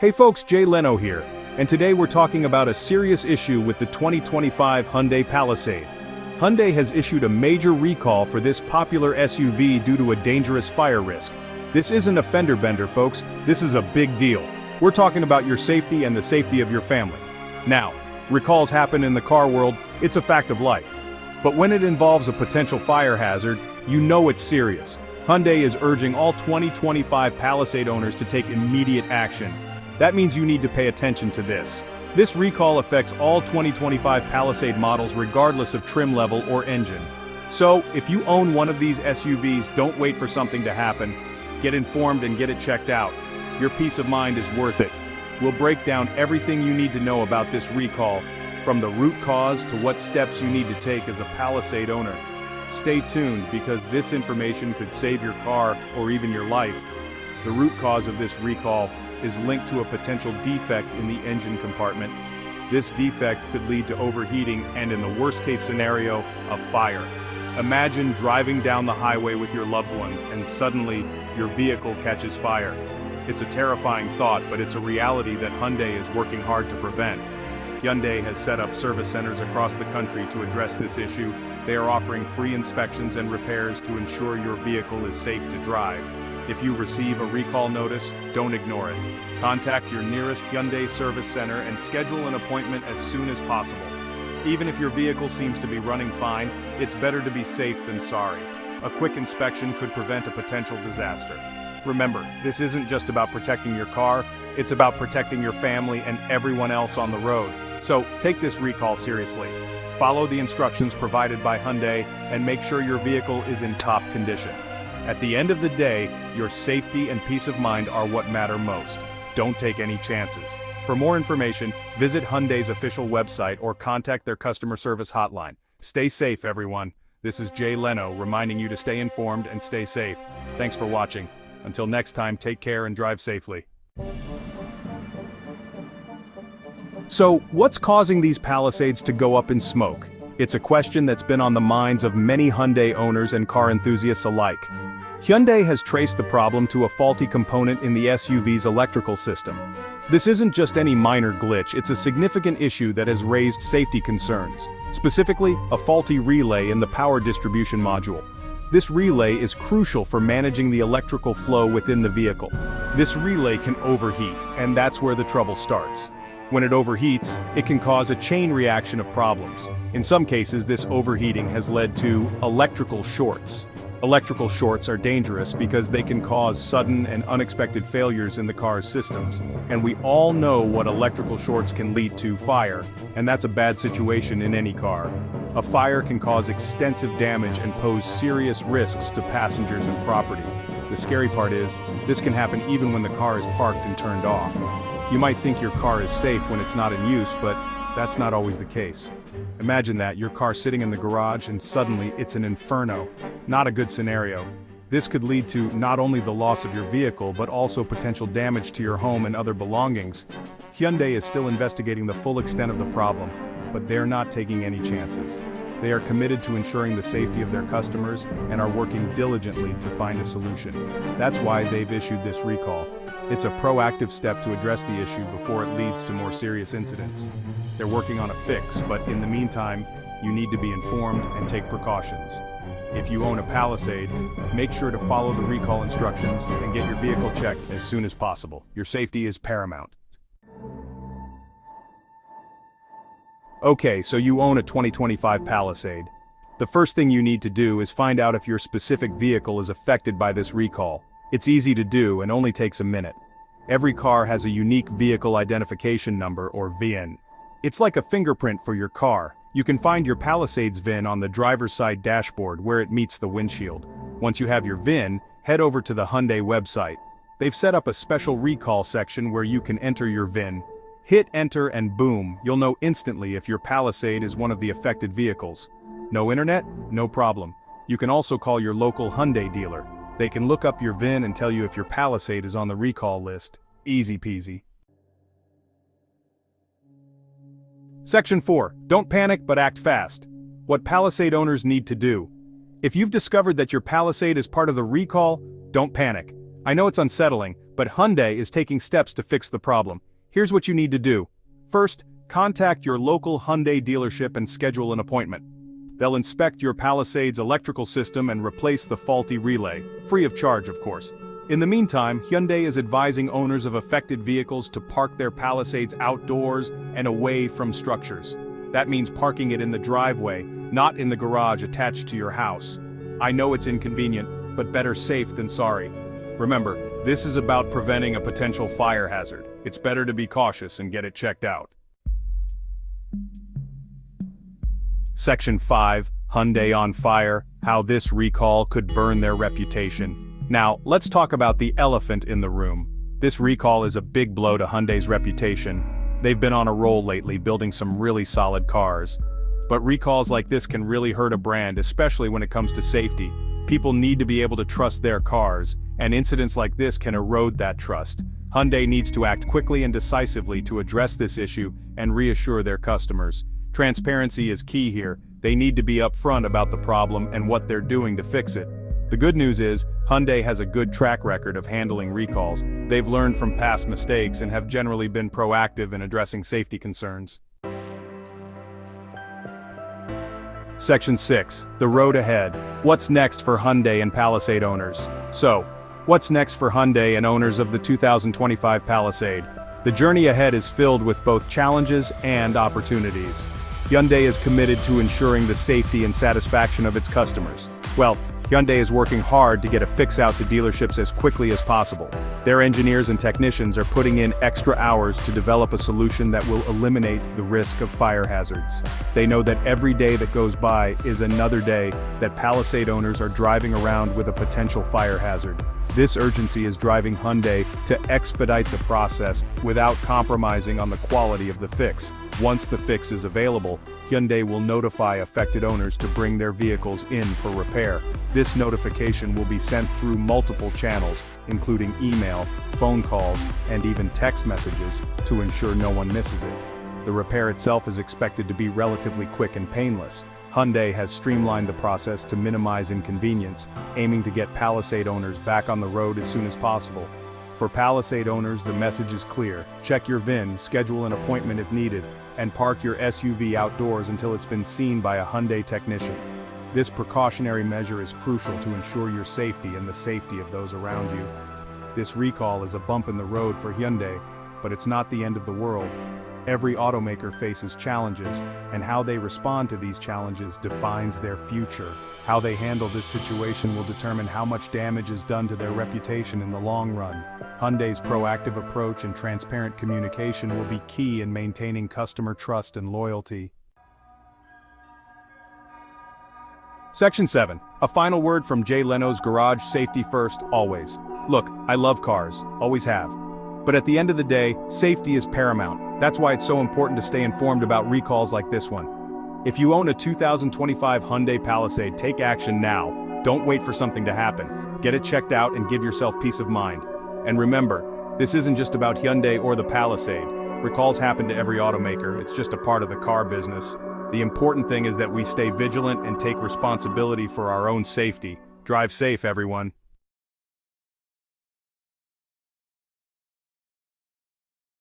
Hey folks, Jay Leno here, and today we're talking about a serious issue with the 2025 Hyundai Palisade. Hyundai has issued a major recall for this popular SUV due to a dangerous fire risk. This isn't a fender bender, folks, this is a big deal. We're talking about your safety and the safety of your family. Now, recalls happen in the car world, it's a fact of life. But when it involves a potential fire hazard, you know it's serious. Hyundai is urging all 2025 Palisade owners to take immediate action. That means you need to pay attention to this. This recall affects all 2025 Palisade models regardless of trim level or engine. So, if you own one of these SUVs, don't wait for something to happen. Get informed and get it checked out. Your peace of mind is worth it. We'll break down everything you need to know about this recall, from the root cause to what steps you need to take as a Palisade owner. Stay tuned because this information could save your car or even your life. The root cause of this recall is linked to a potential defect in the engine compartment. This defect could lead to overheating and, in the worst-case scenario, a fire. Imagine driving down the highway with your loved ones and suddenly your vehicle catches fire. It's a terrifying thought, but it's a reality that Hyundai is working hard to prevent. Hyundai has set up service centers across the country to address this issue. They are offering free inspections and repairs to ensure your vehicle is safe to drive. If you receive a recall notice, don't ignore it. Contact your nearest Hyundai service center and schedule an appointment as soon as possible. Even if your vehicle seems to be running fine, it's better to be safe than sorry. A quick inspection could prevent a potential disaster. Remember, this isn't just about protecting your car, it's about protecting your family and everyone else on the road. So, take this recall seriously. Follow the instructions provided by Hyundai and make sure your vehicle is in top condition. At the end of the day, your safety and peace of mind are what matter most. Don't take any chances. For more information, visit Hyundai's official website or contact their customer service hotline. Stay safe, everyone. This is Jay Leno reminding you to stay informed and stay safe. Thanks for watching. Until next time, take care and drive safely. So, what's causing these Palisades to go up in smoke? It's a question that's been on the minds of many Hyundai owners and car enthusiasts alike. Hyundai has traced the problem to a faulty component in the SUV's electrical system. This isn't just any minor glitch, it's a significant issue that has raised safety concerns. Specifically, a faulty relay in the power distribution module. This relay is crucial for managing the electrical flow within the vehicle. This relay can overheat, and that's where the trouble starts. When it overheats, it can cause a chain reaction of problems. In some cases, this overheating has led to electrical shorts. Electrical shorts are dangerous because they can cause sudden and unexpected failures in the car's systems. And we all know what electrical shorts can lead to: fire, and that's a bad situation in any car. A fire can cause extensive damage and pose serious risks to passengers and property. The scary part is, this can happen even when the car is parked and turned off. You might think your car is safe when it's not in use, but that's not always the case. Imagine that, your car sitting in the garage and suddenly it's an inferno. Not a good scenario. This could lead to not only the loss of your vehicle, but also potential damage to your home and other belongings. Hyundai is still investigating the full extent of the problem, but they're not taking any chances. They are committed to ensuring the safety of their customers and are working diligently to find a solution. That's why they've issued this recall. It's a proactive step to address the issue before it leads to more serious incidents. They're working on a fix, but in the meantime, you need to be informed and take precautions. If you own a Palisade, make sure to follow the recall instructions and get your vehicle checked as soon as possible. Your safety is paramount. Okay, so you own a 2025 Palisade. The first thing you need to do is find out if your specific vehicle is affected by this recall. It's easy to do and only takes a minute. Every car has a unique vehicle identification number, or VIN. It's like a fingerprint for your car. You can find your Palisade's VIN on the driver's side dashboard where it meets the windshield. Once you have your VIN, head over to the Hyundai website. They've set up a special recall section where you can enter your VIN. Hit enter and boom, you'll know instantly if your Palisade is one of the affected vehicles. No internet? No problem. You can also call your local Hyundai dealer. They can look up your VIN and tell you if your Palisade is on the recall list. Easy peasy. Section 4. Don't panic but act fast. What Palisade owners need to do. If you've discovered that your Palisade is part of the recall, don't panic. I know it's unsettling, but Hyundai is taking steps to fix the problem. Here's what you need to do. First, contact your local Hyundai dealership and schedule an appointment. They'll inspect your Palisade's electrical system and replace the faulty relay, free of charge, of course. In the meantime, Hyundai is advising owners of affected vehicles to park their Palisades outdoors and away from structures. That means parking it in the driveway, not in the garage attached to your house. I know it's inconvenient, but better safe than sorry. Remember, this is about preventing a potential fire hazard. It's better to be cautious and get it checked out. Section 5, Hyundai on fire, how this recall could burn their reputation. Now, let's talk about the elephant in the room. This recall is a big blow to Hyundai's reputation. They've been on a roll lately, building some really solid cars. But recalls like this can really hurt a brand, especially when it comes to safety. People need to be able to trust their cars, and incidents like this can erode that trust. Hyundai needs to act quickly and decisively to address this issue and reassure their customers. Transparency is key here. They need to be upfront about the problem and what they're doing to fix it. The good news is, Hyundai has a good track record of handling recalls. They've learned from past mistakes and have generally been proactive in addressing safety concerns. Section 6, the road ahead. What's next for Hyundai and Palisade owners? So, what's next for Hyundai and owners of the 2025 Palisade? The journey ahead is filled with both challenges and opportunities. Hyundai is committed to ensuring the safety and satisfaction of its customers. Well, Hyundai is working hard to get a fix out to dealerships as quickly as possible. Their engineers and technicians are putting in extra hours to develop a solution that will eliminate the risk of fire hazards. They know that every day that goes by is another day that Palisade owners are driving around with a potential fire hazard. This urgency is driving Hyundai to expedite the process without compromising on the quality of the fix. Once the fix is available, Hyundai will notify affected owners to bring their vehicles in for repair. This notification will be sent through multiple channels, including email, phone calls, and even text messages, to ensure no one misses it. The repair itself is expected to be relatively quick and painless. Hyundai has streamlined the process to minimize inconvenience, aiming to get Palisade owners back on the road as soon as possible. For Palisade owners, the message is clear. Check your VIN, schedule an appointment if needed, and park your SUV outdoors until it's been seen by a Hyundai technician. This precautionary measure is crucial to ensure your safety and the safety of those around you. This recall is a bump in the road for Hyundai, but it's not the end of the world. Every automaker faces challenges, and how they respond to these challenges defines their future. How they handle this situation will determine how much damage is done to their reputation in the long run. Hyundai's proactive approach and transparent communication will be key in maintaining customer trust and loyalty. Section 7. A final word from Jay Leno's Garage: safety first, always. Look, I love cars, always have. But at the end of the day, safety is paramount. That's why it's so important to stay informed about recalls like this one. If you own a 2025 Hyundai Palisade, take action now. Don't wait for something to happen. Get it checked out and give yourself peace of mind. And remember, this isn't just about Hyundai or the Palisade. Recalls happen to every automaker, it's just a part of the car business. The important thing is that we stay vigilant and take responsibility for our own safety. Drive safe, everyone.